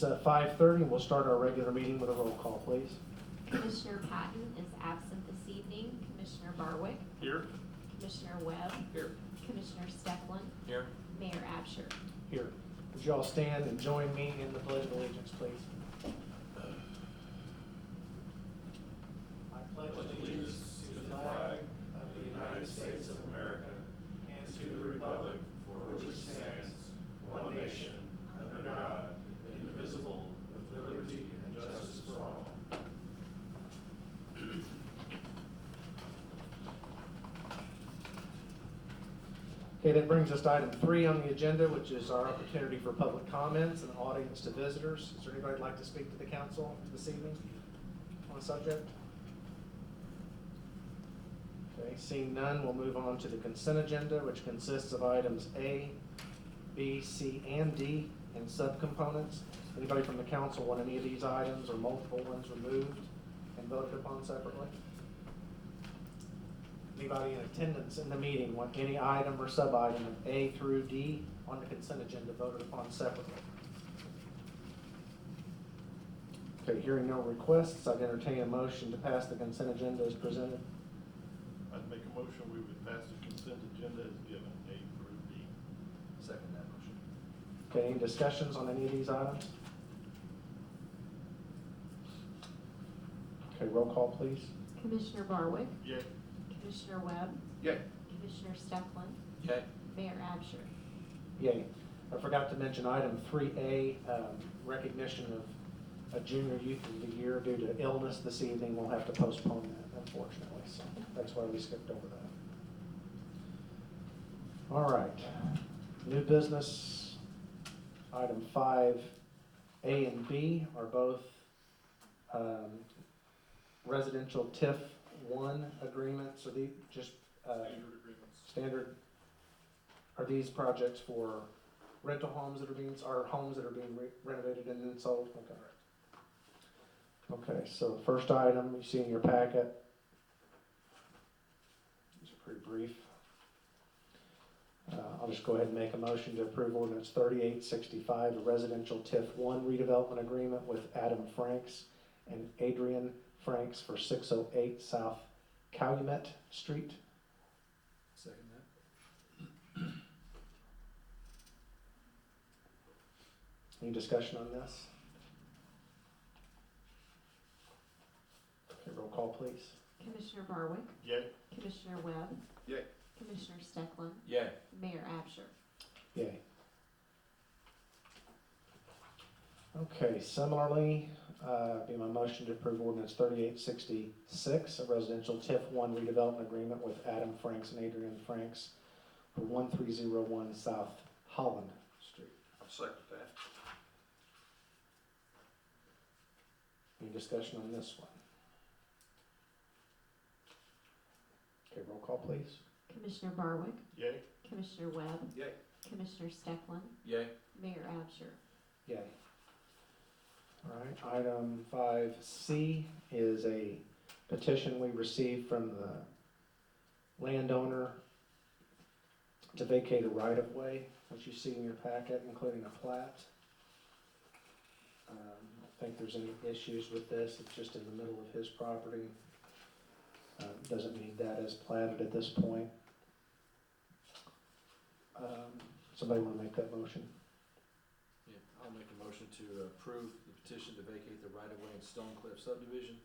It's 5:30. We'll start our regular meeting with a roll call, please. Commissioner Patton is absent this evening. Commissioner Barwick. Here. Commissioner Webb. Here. Commissioner Stefan. Here. Mayor Absher. Here. Would you all stand and join me in the Pledge of Allegiance, please? I pledge Allegiance to the flag of the United States of America and to the republic for which it stands, one nation, under God, indivisible, with liberty and justice for all. Okay, that brings us to item 3 on the agenda, which is our opportunity for public comments and audience to visitors. Is there anybody who'd like to speak to the council this evening on the subject? Okay, seeing none, we'll move on to the consent agenda, which consists of items A, B, C, and D, and subcomponents. Anybody from the council want any of these items or multiple ones removed and voted upon separately? Anybody in attendance in the meeting want any item or sub-item of A through D on the consent agenda voted upon separately? Okay, hearing no requests, I'd entertain a motion to pass the consent agenda as presented. I'd make a motion we would pass the consent agenda as given, A through D. Second that motion. Okay, any discussions on any of these items? Okay, roll call, please. Commissioner Barwick. Yay. Commissioner Webb. Yay. Commissioner Stefan. Yay. Mayor Absher. Yay. I forgot to mention item 3A, recognition of a junior youth of the year due to illness this evening. We'll have to postpone that, unfortunately, so that's why we skipped over that. All right, new business, item 5A and B are both residential TIF 1 agreements. Are these just Standard agreements. standard? Are these projects for rental homes that are homes that are being renovated and then sold? Okay. Okay, so the first item you see in your packet, these are pretty brief. I'll just go ahead and make a motion to approve ordinance 3865, a residential TIF 1 redevelopment agreement with Adam Franks and Adrian Franks for 608 South Calumet Street. Second that. Any discussion on this? Okay, roll call, please. Commissioner Barwick. Yay. Commissioner Webb. Yay. Commissioner Stefan. Yay. Mayor Absher. Yay. Okay, similarly, be my motion to approve ordinance 3866, a residential TIF 1 redevelopment agreement with Adam Franks and Adrian Franks for 1301 South Holland Street. I'll second that. Any discussion on this one? Okay, roll call, please. Commissioner Barwick. Yay. Commissioner Webb. Yay. Commissioner Stefan. Yay. Mayor Absher. Yay. All right, item 5C is a petition we received from the landowner to vacate a right-of-way, which you see in your packet, including a plat. I don't think there's any issues with this. It's just in the middle of his property. Doesn't need that as platted at this point. Somebody want to make that motion? Yeah, I'll make a motion to approve the petition to vacate the right-of-way in Stone Cliff subdivision,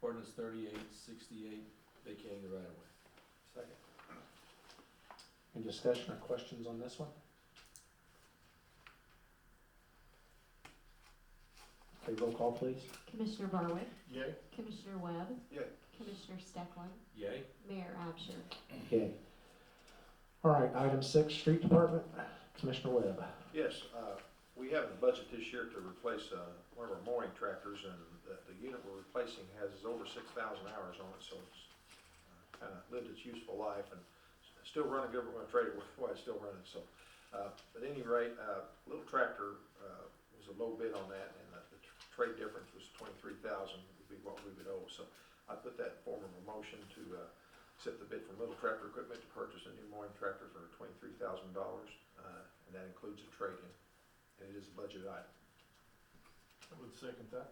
ordinance 3868, vacating the right-of-way. Second. Any discussion or questions on this one? Okay, roll call, please. Commissioner Barwick. Yay. Commissioner Webb. Yay. Commissioner Stefan. Yay. Mayor Absher. Okay. All right, item 6, Street Department. Commissioner Webb. Yes, we have a budget this year to replace one of our mowing tractors, and the unit we're replacing has over 6,000 hours on it, so it's kind of lived its useful life and still running good. We're going to trade it while it's still running. So, at any rate, little tractor was a low bid on that, and the trade difference was $23,000 would be what we would owe. So, I put that in form of a motion to accept the bid from Little Tractor Equipment to purchase a new mowing tractor for $23,000, and that includes a trade-in, and it is a budget item. Would second that.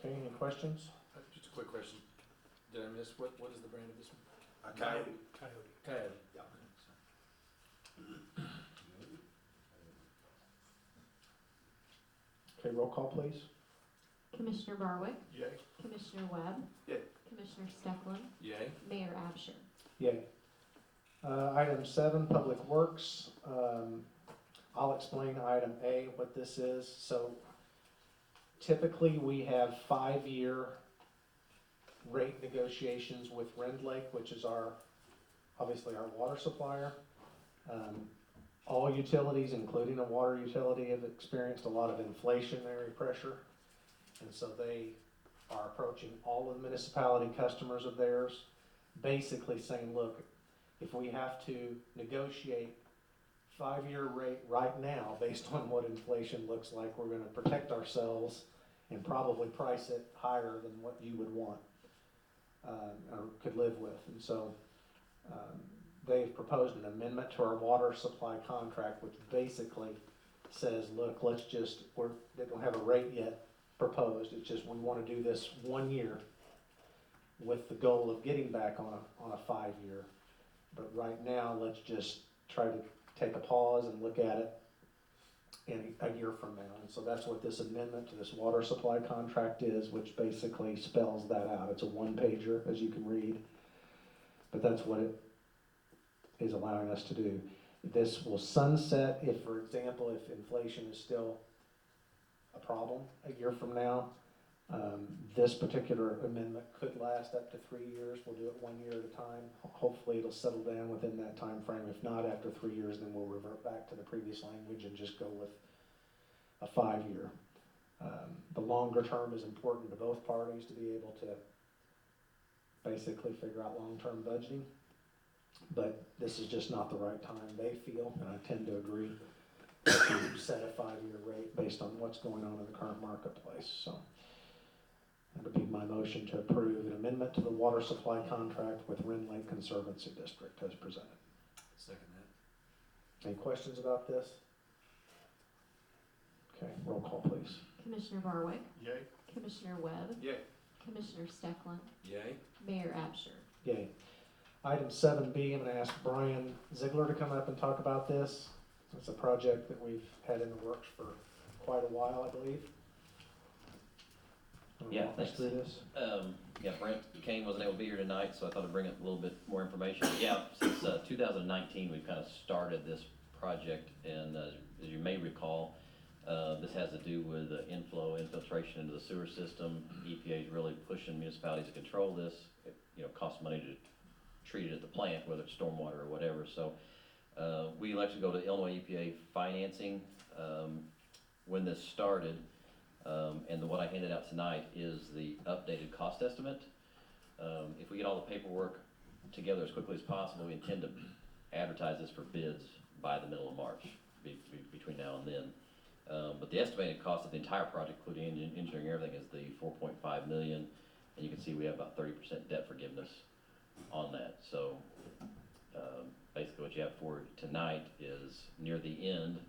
Okay, any questions? Just a quick question. Did I miss, what is the brand of this one? Coyote. Coyote. Yeah. Okay, roll call, please. Commissioner Barwick, Yay. Commissioner Webb. Yay. Commissioner Stecklin, Yay. Mayor Absher. Yay. Item 7, Public Works. I'll explain item A, what this is. So typically, we have 5-year rate negotiations with Rend Lake, which is obviously our water supplier. All utilities, including a water utility, have experienced a lot of inflationary pressure. And so they are approaching all of the municipality customers of theirs, basically saying, look, if we have to negotiate 5-year rate right now, based on what inflation looks like, we're gonna protect ourselves and probably price it higher than what you would want, or could live with. And so, they've proposed an amendment to our water supply contract, which basically says, look, they don't have a rate yet proposed, it's just, we wanna do this 1 year with the goal of getting back on a 5-year. But right now, let's just try to take a pause and look at it in a year from now. And so that's what this amendment to this water supply contract is, which basically spells that out. It's a 1-pager, as you can read, but that's what it is allowing us to do. This will sunset if, for example, if inflation is still a problem a year from now. This particular amendment could last up to 3 years. We'll do it 1 year at a time. Hopefully it'll settle down within that time frame. If not, after 3 years, then we'll revert back to the previous language and just go with a 5-year. The longer term is important to both parties to be able to basically figure out long-term budgeting. But this is just not the right time, they feel, and I tend to agree, to set a 5-year rate based on what's going on in the current marketplace. So that would be my motion to approve an amendment to the water supply contract with Rend Lake Conservancy District as presented. Second that. Any questions about this? Okay, roll call, please. Commissioner Barwick, Yay. Commissioner Webb, Yay. Commissioner Stecklin, Yay. Mayor Absher. Yay. Item 7B, I'm gonna ask Brian Ziegler to come up and talk about this. It's a project that we've had in the works for quite a while, I believe. Yeah, Walk us thanks. through this. Yeah, Brent Kane wasn't able to be here tonight, so I thought I'd bring up a little bit more information. Yeah, since 2019, we've kind of started this project, and as you may recall, this has to do with infiltration into the sewer system. EPA is really pushing municipalities to control this. It, costs money to treat it at the plant, whether it's stormwater or whatever. So we elected to go to Illinois EPA financing when this started. And what I handed out tonight is the updated cost estimate. If we get all the paperwork together as quickly as possible, we intend to advertise this for bids by the middle of March, between now and then. But the estimated cost of the entire project, including engineering and everything, is the $4.5 million. And you can see we have about 30% debt forgiveness on that. So basically what you have for tonight is near the end.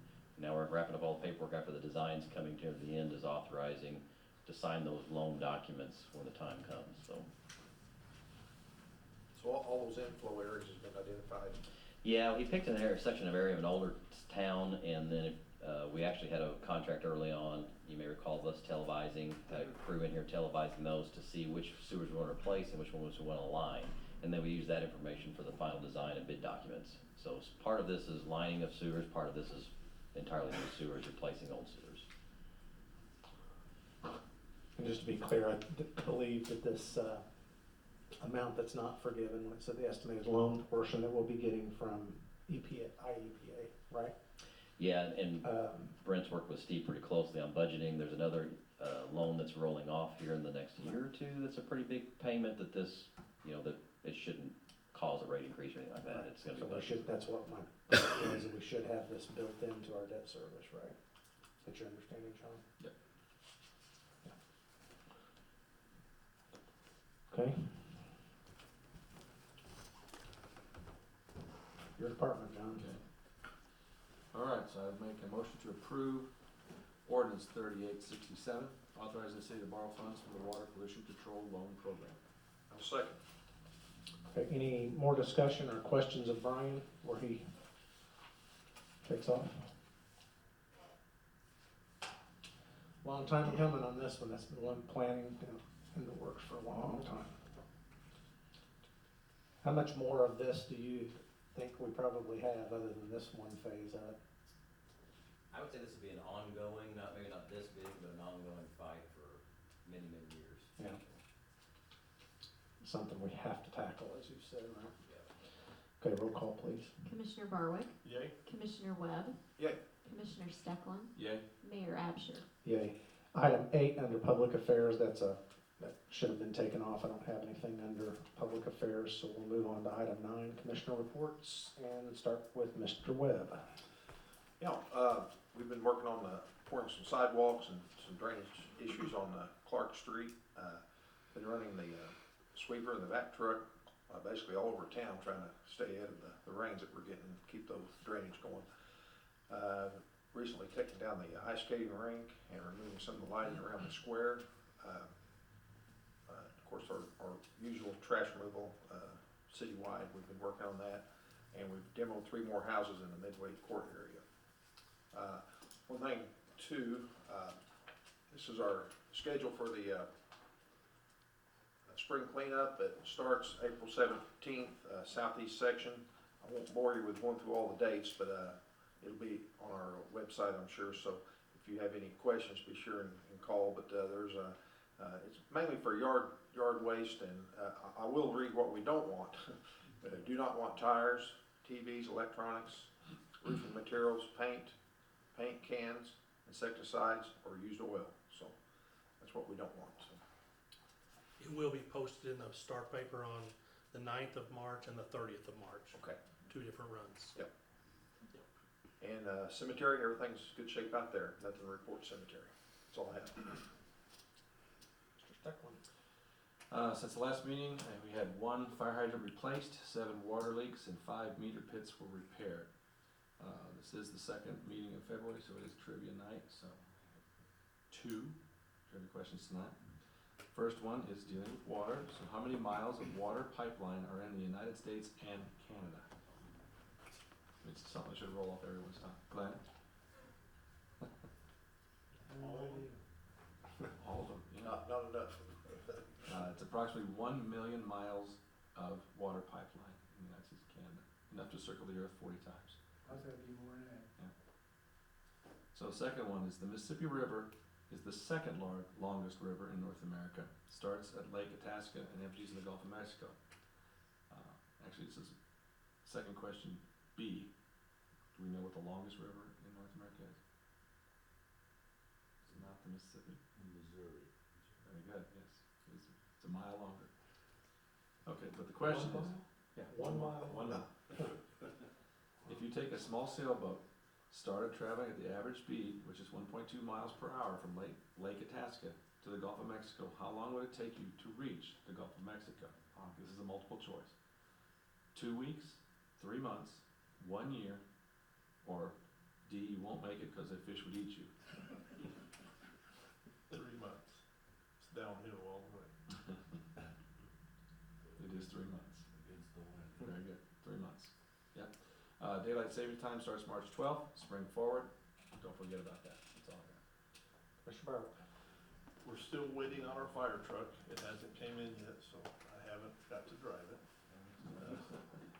Now we're wrapping up all the paperwork after the design's coming to the end, is authorizing to sign those loan documents when the time comes, so. So all those inflow areas has been identified. Yeah, we picked an section of area of an older town, and then we actually had a contract early on. You may recall us televising, had a crew in here televising those to see which sewers we want to replace and which ones we want to line. And then we use that information for the final design and bid documents. So part of this is lining of sewers, part of this is entirely new sewers, replacing old sewers. And just to be clear, I believe that this amount that's not forgiven, so the estimated loan portion that we'll be getting from IEPA, right? Yeah, and Brent's worked with Steve pretty closely on budgeting. There's another loan that's rolling off here in the next year or two. That's a pretty big payment that this, that it shouldn't cause a rate increase or anything like that. It's gonna be budgeted. That's what my point is, that we should have this built into our debt service, right? That's your understanding, John? Yep. Okay. Your department, John. Okay. All right, so I make a motion to approve ordinance 3867, authorizing the city to borrow funds from the Water Pollution Control Loan Program. I'll second. Okay, any more discussion or questions of Brian where he takes off? Long time coming on this one. That's been one planning in the works for a long time. How much more of this do you think we probably have other than this one phase of it? I would say this would be an ongoing, maybe not this big, but an ongoing fight for many, many years. Yeah. Something we have to tackle, as you said, right? Yeah. Okay, roll call, please. Commissioner Barwick, Yay? Commissioner Webb, Yay. Commissioner Stecklin, Yay? Mayor Absher. Yay. Item 8 under public affairs, that should have been taken off. I don't have anything under public affairs, so we'll move on to item 9, commissioner reports, and start with Mr. Webb. Yeah, we've been working on pouring some sidewalks and some drainage issues on Clark Street. Been running the sweeper and the vac truck basically all over town, trying to stay ahead of the rains that we're getting, keep those drainage going. Recently taken down the ice skating rink and removing some of the lighting around the square. Of course, our usual trash removal citywide, we've been working on that. And we've demoed 3 more houses in the Midway Court area. One thing too, this is our schedule for the spring cleanup. It starts April 17th, southeast section. I won't bore you with going through all the dates, but it'll be on our website, I'm sure. So if you have any questions, be sure and call. But there's it's mainly for yard waste, and I will read what we don't want. Do not want tires, TVs, electronics, roofing materials, paint cans, insecticides, or used oil. So that's what we don't want. So. It will be posted in the Star paper on the 9th of March and the 30th of March. Okay. 2 different runs. Yep. And cemetery, everything's good shape out there. Nothing to report cemetery. That's all I have. Mr. Stecklin. Since the last meeting, we had 1 fire hydrant replaced, 7 water leaks, and 5 meter pits were repaired. This is the second meeting of February, so it is trivia night, so 2 trivia questions tonight. First one is dealing with water. So how many miles of water pipeline are in the United States and Canada? It's something that should roll off everyone's tongue. Glenn? All of them, yeah. Not enough. It's approximately 1 million miles of water pipeline in the United States and Canada, enough to circle the earth 40 times. I was gonna be more than that. So the second one is the Mississippi River is the second longest river in North America. It starts at Lake Itasca and empties in the Gulf of Mexico. Actually, this is second question B. Do we know what the longest river in North America is? It's not the Mississippi. Missouri. Very good, yes. It's a mile longer. Okay, but the question is, yeah, 1 mile. 1 mile. If you take a small sailboat, started traveling at the average speed, which is 1.2 miles per hour from Lake Itasca to the Gulf of Mexico, how long would it take you to reach the Gulf of Mexico? This is a multiple choice. 2 weeks, 3 months, 1 year, or D, you won't make it because the fish would eat you. 3 months. It's downhill all the way. It is 3 months. Against the wind. Very good, 3 months. Yep. Daylight saving time starts March 12th, spring forward. Don't forget about that. That's all I got. Mr. Barber. We're still waiting on our fire truck. It hasn't came in yet, so I haven't got to drive it.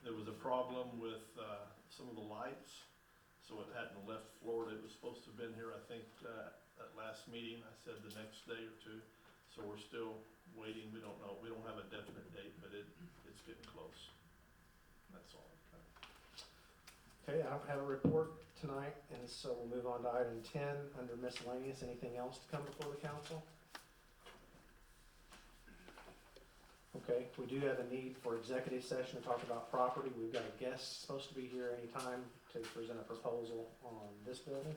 There was a problem with some of the lights, so it hadn't left Florida. It was supposed to have been here, I think, at last meeting. I said the next day or 2. So we're still waiting. We don't know. We don't have a definite date, but it's getting close. That's all. Okay, I don't have a report tonight, and so we'll move on to item 10 under miscellaneous. Anything else to come before the council? Okay, we do have a need for executive session to talk about property. We've got a guest supposed to be here anytime to present a proposal on this building.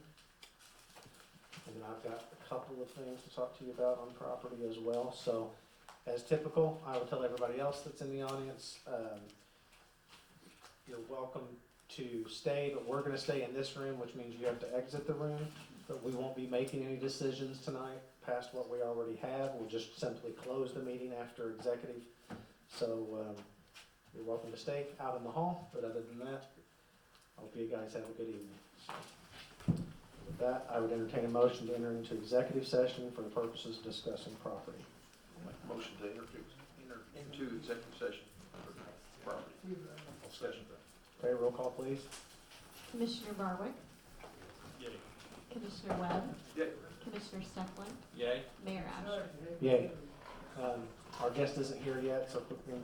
And then I've got a couple of things to talk to you about on property as well. So, as typical, I will tell everybody else that's in the audience, you're welcome to stay, but we're gonna stay in this room, which means you have to exit the room. But we won't be making any decisions tonight past what we already have. We'll just simply close the meeting after executive. So, you're welcome to stay out in the hall, but other than that, I hope you guys have a good evening. So, with that, I would entertain a motion to enter into executive session for the purposes of discussing property. Make a motion to enter into executive session for property. Discussion. Okay, roll call, please. Commissioner Barwick? Yay. Commissioner Webb? Yay. Commissioner Stefan? Yay? Mayor Absher? Yay. Our guest isn't here yet, so quick